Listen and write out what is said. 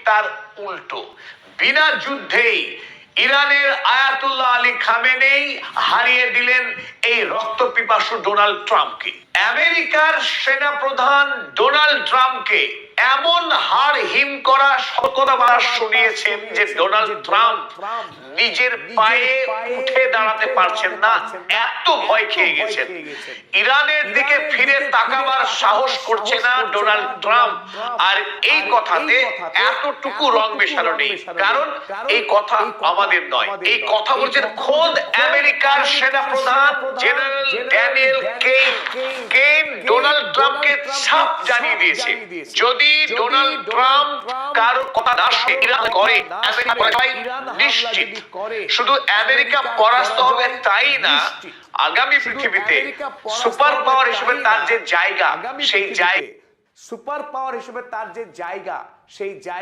তার উল্টো। বিনা যুদ্ধেই ইরানের আয়াতুল্লাহ আলী খামেনেই হারিয়ে দিলেন এই রক্তপিপাসু ডোনাল্ড ট্রাম্পকে। আমেরিকার সেনাপ্রধান ডোনাল্ড ট্রাম্পকে এমন হাড় হিম করা সতর্কতা শুনিয়েছেন যে ডোনাল্ড ট্রাম্প নিজের পায়ে উঠে দাঁড়াতে পারছেন না, এত ভয় খেয়ে গেছেন। ইরানের দিকে ফিরে তাকাবার সাহস করছে না ডোনাল্ড ট্রাম্প। আর এই কথাতে এতটুকু রং মেশানো নেই, কারণ এই কথা আমাদের নয়, এই কথা বলছেন খোদ আমেরিকার সেনাপ্রধান জেনারেল ড্যানিয়েল কেইন ডোনাল্ড ট্রাম্পকে ছাপ জানিয়ে দিয়েছে, যদি ডোনাল্ড ট্রাম্প কারো কথা না ইরান করে, নিশ্চিত শুধু আমেরিকা পরাস্ত হবে তাই না, আগামী পৃথিবীতে সুপার পাওয়ার হিসেবে তার যে জায়গা, সেই জায়গা সুপার পাওয়ার হিসেবে তার যে জায়গা, সেই জায়গা